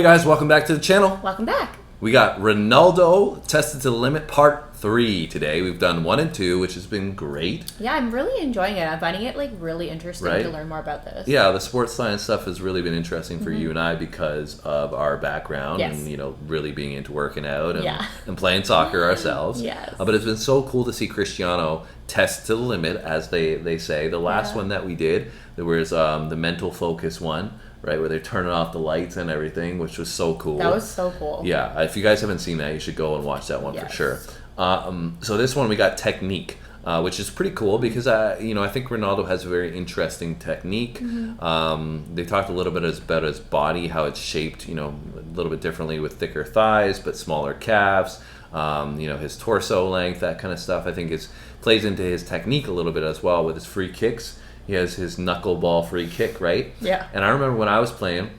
Hey guys, welcome back to the channel. Welcome back. We got Ronaldo Tested to the Limit Part 3 today. We've done 1 and 2, which has been great. Yeah, I'm really enjoying it. I'm finding it like really interesting to learn more about this. Yeah, the sports science stuff has really been interesting for you and I because of our background and, you know, really being into working out and playing soccer ourselves. Yes. But it's been so cool to see Cristiano test to the limit, as they say. The last one that we did, there was the mental focus one. Right, where they're turning off the lights and everything, which was so cool. That was so cool. Yeah, if you guys haven't seen that, you should go and watch that one for sure. So this one we got technique, which is pretty cool because you know, I think Ronaldo has a very interesting technique. They talked a little bit about his body, how it's shaped, you know, a little bit differently with thicker thighs but smaller calves. You know, his torso length, that kind of stuff. I think it plays into his technique a little bit as well with his free kicks. He has his knuckleball free kick, right? Yeah. And I remember when I was playing,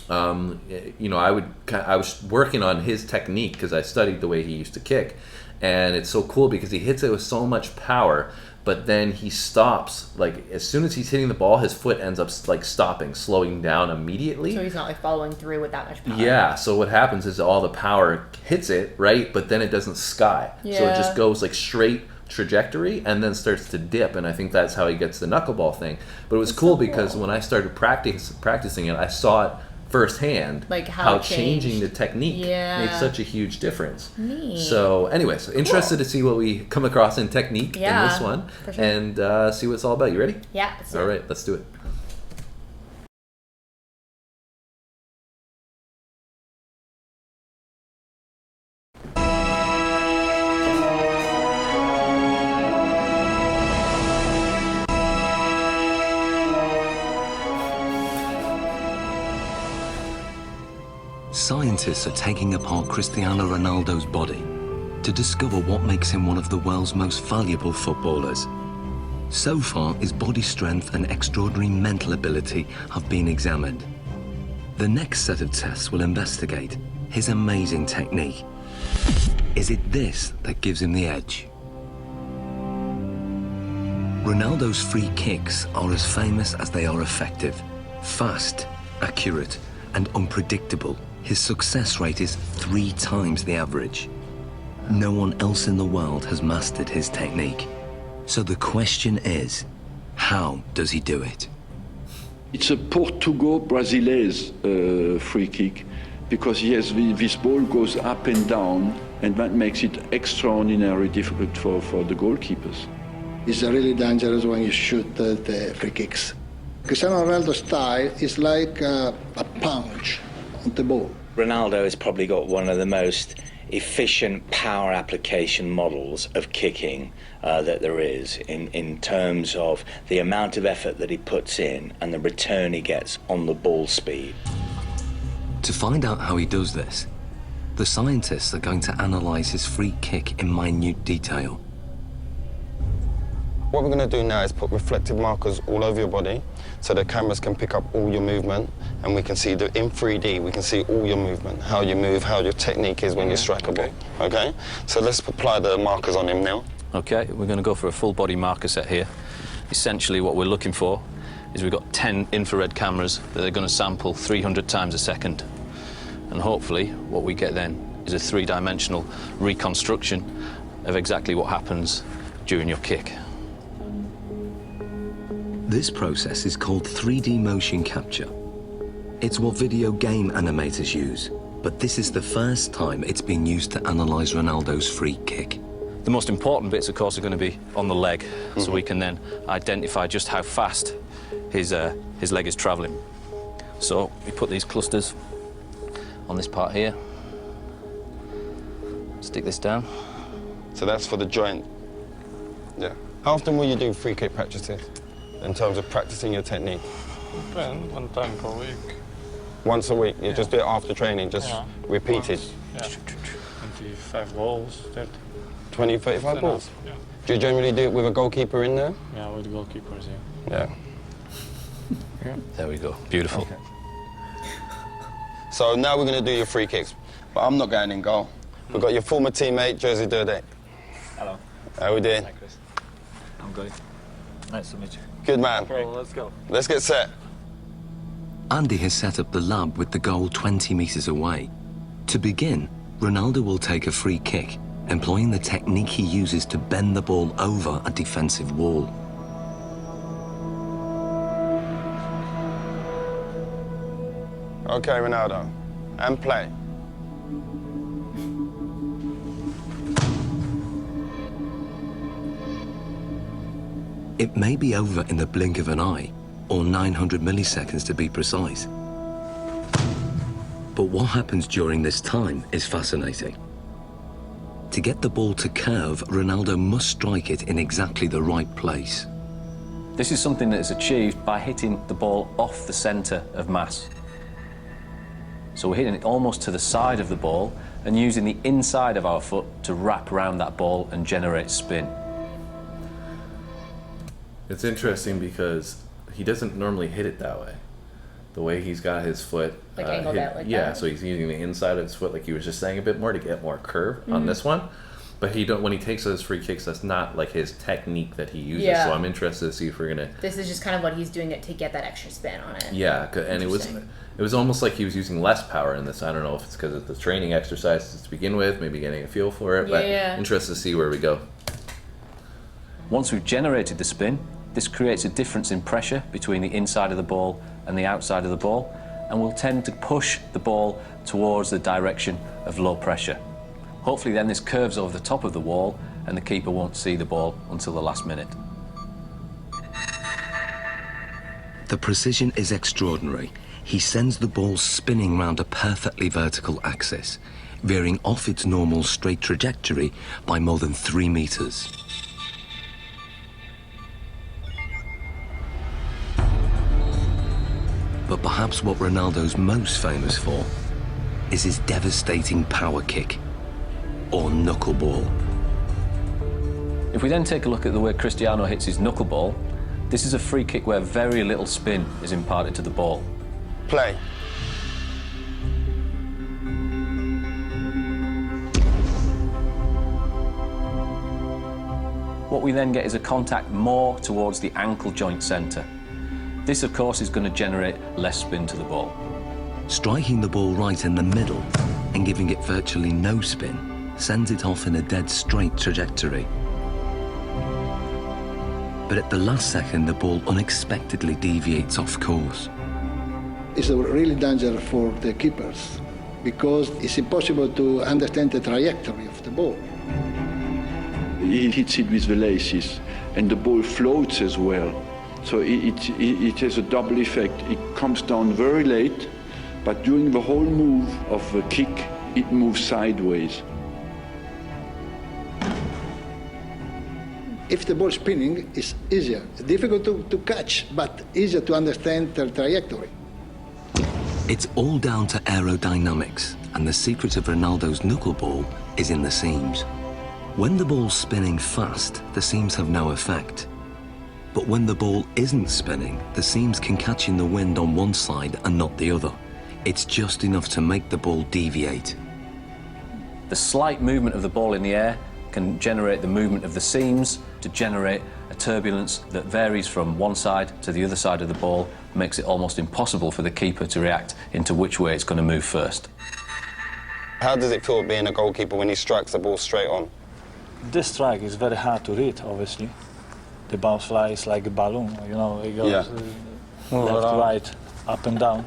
you know, I was working on his technique because I studied the way he used to kick, and it's so cool because he hits it with so much power, but then he stops. Like as soon as he's hitting the ball, his foot ends up like stopping, slowing down immediately. So he's not like following through with that much power. Yeah. So what happens is all the power hits it, right? But then it doesn't sky. Yeah. So it just goes like straight trajectory and then starts to dip, and I think that's how he gets the knuckleball thing. But it was cool because when I started practicing it, I saw it firsthand, like how changing the technique made such a huge difference. Neat. So anyways, interested to see what we come across in technique in this one, and see what it's all about. You ready? Yeah. All right, let's do it. Scientists are taking apart Cristiano Ronaldo's body to discover what makes him one of the world's most valuable footballers. So far, his body strength and extraordinary mental ability have been examined. The next set of tests will investigate his amazing technique. Is it this that gives him the edge? Ronaldo's free kicks are as famous as they are effective. Fast, accurate, and unpredictable. His success rate is 3 times the average. No one else in the world has mastered his technique. So the question is, how does he do it? It's a Portugal-Brazilese free kick because yes, this ball goes up and down, and that makes it extraordinarily difficult for the goalkeepers. It's really dangerous when you shoot the free kicks. Cristiano Ronaldo's style is like a punch on the ball. Ronaldo has probably got one of the most efficient power application models of kicking that there is in terms of the amount of effort that he puts in and the return he gets on the ball speed. To find out how he does this, the scientists are going to analyze his free kick in minute detail. What we're going to do now is put reflective markers all over your body so the cameras can pick up all your movement, and we can see in 3D, we can see all your movement, how you move, how your technique is when you strike a ball. Okay? So let's apply the markers on him now. Okay, we're going to go for a full body marker set here. Essentially what we're looking for is we've got 10 infrared cameras that are going to sample 300 times a second. And hopefully what we get then is a 3-dimensional reconstruction of exactly what happens during your kick. This process is called 3D motion capture. It's what video game animators use, but this is the first time it's been used to analyze Ronaldo's free kick. The most important bits, of course, are going to be on the leg, so we can then identify just how fast his leg is traveling. So we put these clusters on this part here, stick this down. So that's for the joint. Yeah. How often will you do free kick practices in terms of practicing your technique? Depends, 1 time per week. Once a week? You just do it after training, just repeat it? Yeah. 25 balls, 30. 20, 35 balls? Yeah. Do you generally do it with a goalkeeper in there? Yeah, with goalkeepers, Yeah. There we go. Beautiful. Okay. So now we're going to do your free kicks, but I'm not going in goal. We've got your former teammate, Jersey Durde. Hello. How we doing? Hi, Chris. I'm good. Nice to meet you. Good man. Okay, well, let's go. Let's get set. Andy has set up the lab with the goal 20 metres away. To begin, Ronaldo will take a free kick, employing the technique he uses to bend the ball over a defensive wall. Okay, Ronaldo, and play. It may be over in the blink of an eye, or 900 milliseconds to be precise. But what happens during this time is fascinating. To get the ball to curve, Ronaldo must strike it in exactly the right place. This is something that is achieved by hitting the ball off the centre of mass. So we're hitting it almost to the side of the ball and using the inside of our foot to wrap around that ball and generate spin. It's interesting because he doesn't normally hit it that way. The way he's got his foot like angled out like yeah, that. so he's using the inside of his foot, like you were just saying, a bit more to get more curve on this one. But when he takes those free kicks, that's not like his technique that he uses. Yeah. So I'm interested to see if we're gonna. This is just kind of what he's doing it to get that extra spin on it. Yeah, and it was almost like he was using less power in this. I don't know if it's because of the training exercises to begin with, maybe getting a feel for it. But interested to see where we go. Once we've generated the spin, this creates a difference in pressure between the inside of the ball and the outside of the ball, and will tend to push the ball towards the direction of low pressure. Hopefully then this curves over the top of the wall and the keeper won't see the ball until the last minute. The precision is extraordinary. He sends the ball spinning round a perfectly vertical axis, veering off its normal straight trajectory by more than 3 meters. But perhaps what Ronaldo's most famous for is his devastating power kick, or knuckleball. If we then take a look at the way Cristiano hits his knuckleball, this is a free kick where very little spin is imparted to the ball. Play. What we then get is a contact more towards the ankle joint centre. This, of course, is going to generate less spin to the ball. Striking the ball right in the middle and giving it virtually no spin sends it off in a dead straight trajectory. But at the last second, the ball unexpectedly deviates off course. It's a really danger for the keepers because it's impossible to understand the trajectory of the ball. He hits it with the laces, and the ball floats as well. So it has a double effect. It comes down very late, but during the whole move of the kick, it moves sideways. If the ball spinning, it's easier. Difficult to catch, but easier to understand the trajectory. It's all down to aerodynamics, and the secret of Ronaldo's knuckleball is in the seams. When the ball's spinning fast, the seams have no effect. But when the ball isn't spinning, the seams can catch in the wind on one side and not the other. It's just enough to make the ball deviate. The slight movement of the ball in the air can generate the movement of the seams to generate a turbulence that varies from one side to the other side of the ball, makes it almost impossible for the keeper to react into which way it's going to move first. How does it feel being a goalkeeper when he strikes the ball straight on? This strike is very hard to read, obviously. The ball flies like a balloon, you know, it goes Move left, around. right, up and down.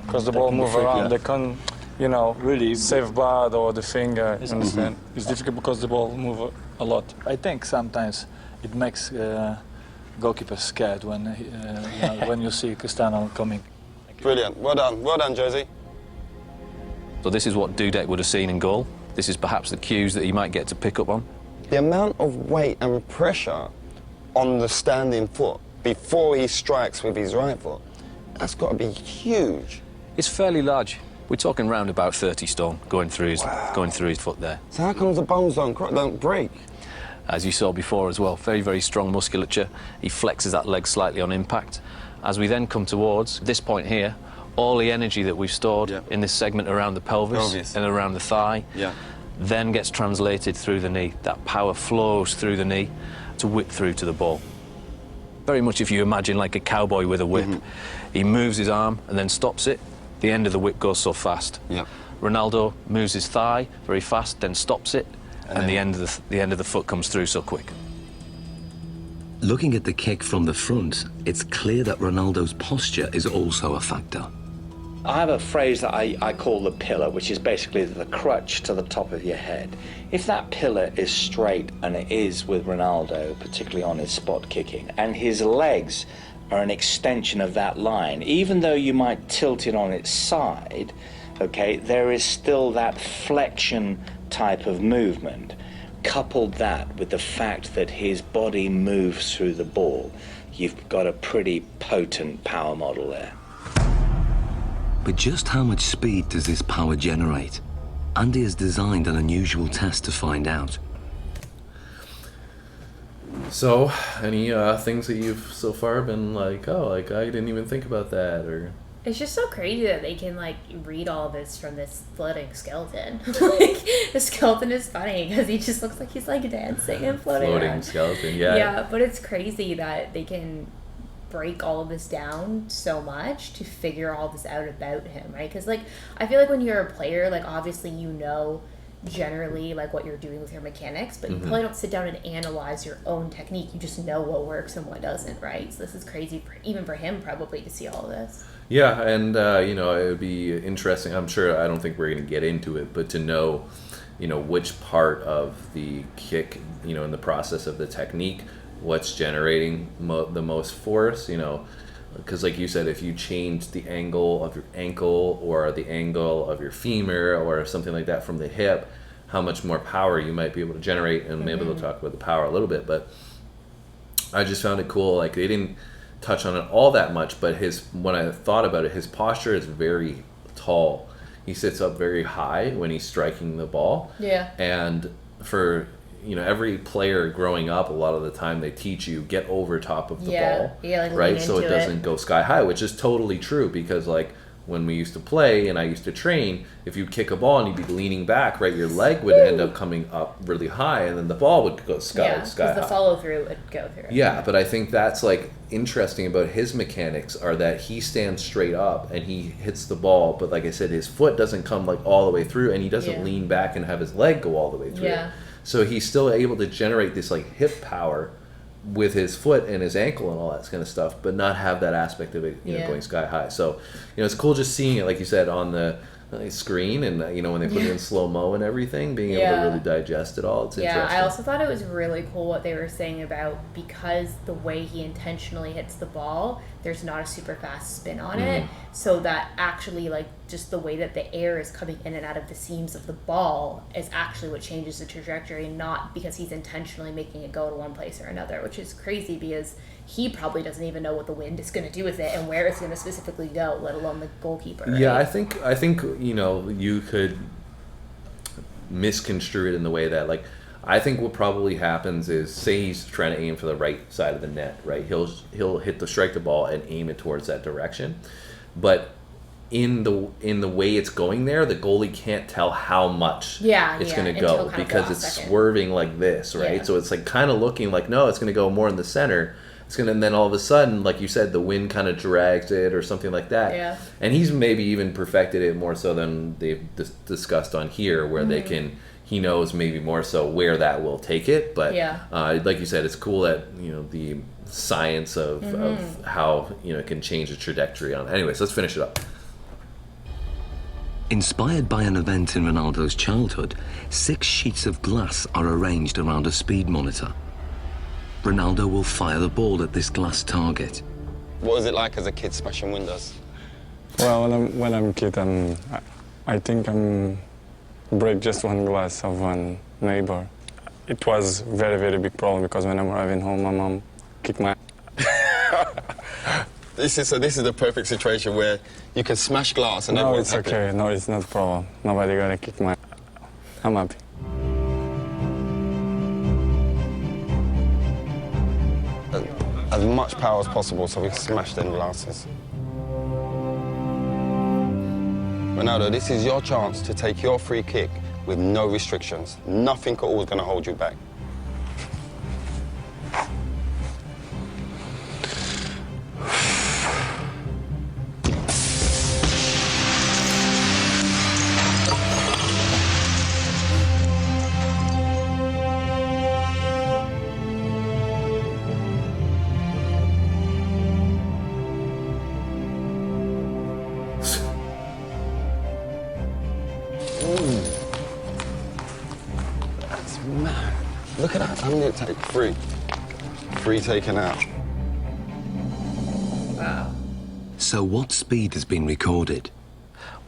Because the ball move around, they can't, you know, really save bad or the finger, understand? It's difficult because the ball move a lot. I think sometimes it makes goalkeepers scared when you know, when you see Cristiano coming. Brilliant. Well done, Josie. So this is what Dudek would have seen in goal. This is perhaps the cues that he might get to pick up on. The amount of weight and pressure on the standing foot before he strikes with his right foot, that's got to be huge. It's fairly large. We're talking round about 30 stone going through his foot there. So how comes the bones don't break? As you saw before as well, very, very strong musculature. He flexes that leg slightly on impact. As we then come towards this point here, all the energy that we've stored in this segment around the pelvis and around the thigh then gets translated through the knee. That power flows through the knee to whip through to the ball. very much if you imagine like a cowboy with a whip. He moves his arm and then stops it. The end of the whip goes so fast. Yep. Ronaldo moves his thigh very fast, then stops it, and the end of the foot comes through so quick. Looking at the kick from the front, it's clear that Ronaldo's posture is also a factor. I have a phrase that I call the pillar, which is basically the crutch to the top of your head. If that pillar is straight, and it is with Ronaldo, particularly on his spot kicking, and his legs are an extension of that line, even though you might tilt it on its side, okay, there is still that flexion type of movement. Coupled that with the fact that his body moves through the ball, you've got a pretty potent power model there. But just how much speed does this power generate? Andy has designed an unusual test to find out. So, any things that you've so far been like, oh, like I didn't even think about that, or? It's just so crazy that they can like read all this from this floating skeleton. Like the skeleton is funny because he just looks like he's like dancing and floating around. Skeleton, yeah. Yeah, but it's crazy that they can break all of this down so much to figure all this out about him, right? Because like I feel like when you're a player, like obviously you know generally like what you're doing with your mechanics, but you probably don't sit down and analyze your own technique. You just know what works and what doesn't, right? So this is crazy even for him probably to see all of this. Yeah, and you know, it would be interesting. I'm sure, I don't think we're going to get into it, but to know, you know, which part of the kick, you know, in the process of the technique, what's generating the most force, you know, because like you said, if you change the angle of your ankle or the angle of your femur or something like that from the hip, how much more power you might be able to generate. And maybe they'll talk about the power a little bit, but I just found it cool. Like they didn't touch on it all that much, but when I thought about it, his posture is very tall. He sits up very high when he's striking the ball. Yeah. And for, you know, every player growing up, a lot of the time they teach you get over top of the ball, like right? So it doesn't go sky high, which is totally true, because like when we used to play and I used to train, if you'd kick a ball and you'd be leaning back, right, your leg would end up coming up really high, and then the ball would go sky high. Yeah, the follow through would go through. Yeah, but I think that's like interesting about his mechanics are that he stands straight up and he hits the ball, but like I said, his foot doesn't come like all the way through, and he doesn't lean back and have his leg go all the way through. Yeah. So he's still able to generate this like hip power with his foot and his ankle and all that kind of stuff, but not have that aspect of it, you know, going sky high. So, you know, it's cool just seeing it, like you said, on the screen, and you know, when they put it in slow-mo and everything, being able to really digest it all. It's interesting. I also thought it was really cool what they were saying about, because the way he intentionally hits the ball, there's not a super fast spin on it, so that actually like just the way that the air is coming in and out of the seams of the ball is actually what changes the trajectory, not because he's intentionally making it go to one place or another, which is crazy because he probably doesn't even know what the wind is going to do with it and where it's going to specifically go, let alone the goalkeeper. Right? Yeah, I think you know, you could misconstrue it in the way that, like, I think what probably happens is, say he's trying to aim for the right side of the net, right? He'll strike the ball and aim it towards that direction, but in the way it's going there, the goalie can't tell how much it's going to go, because it's swerving like this, right? Yeah. So it's like kind of looking like, no, it's going to go more in the center. And then all of a sudden, like you said, the wind kind of drags it or something like that. Yeah. And he's maybe even perfected it more so than they've discussed on here, where he knows maybe more so where that will take it. But like you said, it's cool that, you know, the science of how, you know, it can change the trajectory on it. Anyways, let's finish it up. Inspired by an event in Ronaldo's childhood, 6 sheets of glass are arranged around a speed monitor. Ronaldo will fire the ball at this glass target. What was it like as a kid smashing windows? Well, when I'm a kid, I think I'm break just one glass of one neighbor. It was very, very big problem, because when I'm arriving home, my mom kicked my... This is the perfect situation where you can smash glass and everyone's happy. No, it's okay. No, it's not a problem. Nobody gonna kick my... I'm happy. As much power as possible so we can smash them glasses. Ronaldo, this is your chance to take your free kick with no restrictions. Nothing at all is going to hold you back. Look at that. How many did it take? 3. 3 taken out. Wow. So what speed has been recorded?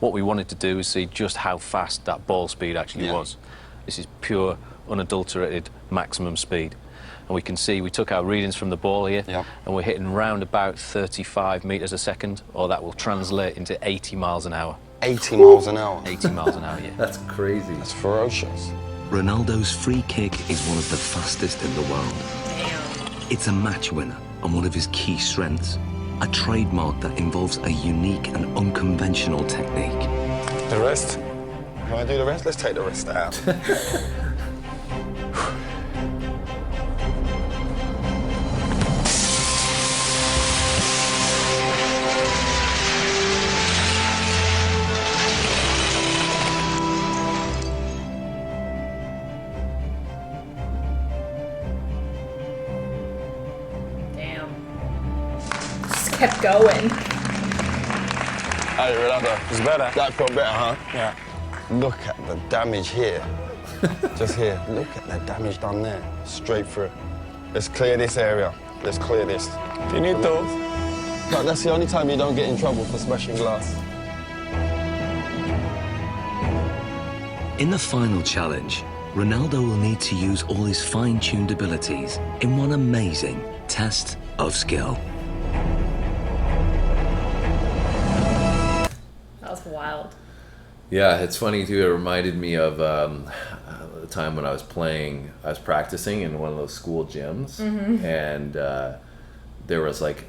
What we wanted to do is see just how fast that ball speed actually was. This is pure, unadulterated maximum speed. And we can see, we took our readings from the ball here, and we're hitting round about 35 metres a second, or that will translate into 80 miles an hour. 80 miles an hour? 80 miles an hour, yeah. That's crazy. That's ferocious. Ronaldo's free kick is one of the fastest in the world. It's a match winner and one of his key strengths. A trademark that involves a unique and unconventional technique. The rest? Can I do the rest? Let's take the rest out. Kept going. Hey, Ronaldo. It's better. That felt better, huh? Yeah. Look at the damage here. Just here. Look at the damage done there. Straight through. Let's clear this area. Let's clear this. Finito. But that's the only time you don't get in trouble for smashing glass. In the final challenge, Ronaldo will need to use all his fine-tuned abilities in one amazing test of skill. That's wild. Yeah, it's funny too. It reminded me of the time when I was practicing in one of those school gyms, and there was like,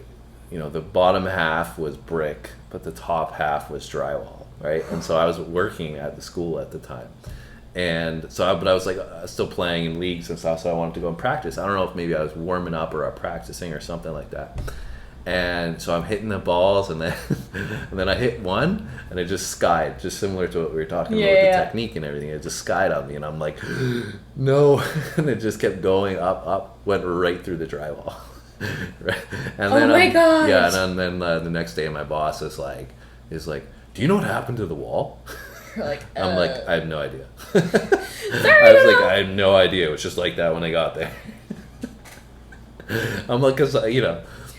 the bottom half was brick, but the top half was drywall, right? And so I was working at the school at the time, and so but I was like still playing in leagues and stuff, so I wanted to go and practice. I don't know if maybe I was warming up or practicing or something like that. And so I'm hitting the balls, and then I hit one, and it just skied, just similar to what we were talking about with the technique and everything. It just skied on me, and I'm like, no, and it just kept going up, went right through the drywall. Right? And oh my gosh! Yeah, and then the next day, my boss is like, do you know what happened to the wall? You're like, I'm like, I have no idea. Sorry, I was like, I have no idea. It was just like that when I got there. I'm like, because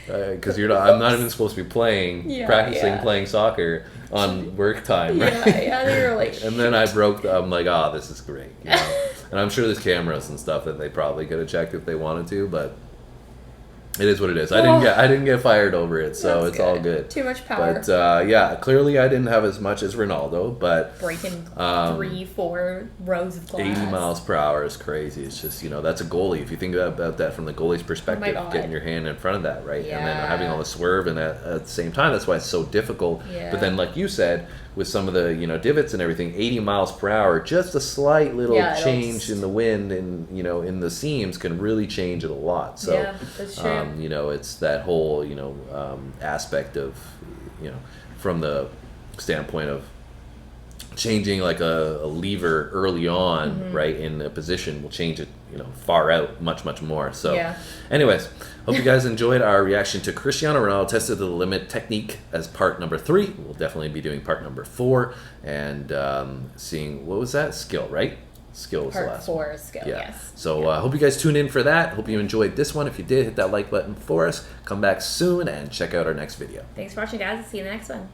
because I'm not even supposed to be practicing playing soccer on work time, right? Yeah, they were like, and then I'm like, this is great, and I'm sure there's cameras and stuff that they probably could have checked if they wanted to, but it is what it is. I didn't get fired over it, so it's all good. Too much power. But clearly I didn't have as much as Ronaldo, but breaking 3-4 rows of glass. 80 miles per hour is crazy. It's just, that's a goalie. If you think about that from the goalie's perspective, getting your hand in front of that, right? Yeah. And then having all the swerve and at the same time, that's why it's so difficult. Yeah. But then, like you said, with some of the divots and everything, 80 miles per hour, just a slight little change in the wind and in the seams can really change it a lot. So that's true. it's that whole aspect of from the standpoint of changing like a lever early on, right, in a position will change it far out much more. So anyways, hope you guys enjoyed our reaction to Cristiano Ronaldo tested the limit technique as part number 3. We'll definitely be doing part number 4 and seeing, what was that, skill, right? Skill was the last one. Part 4 skill, yes. So hope you guys tune in for that. Hope you enjoyed this one. If you did, hit that like button for us. Come back soon and check out our next video. Thanks for watching, guys. See you in the next one.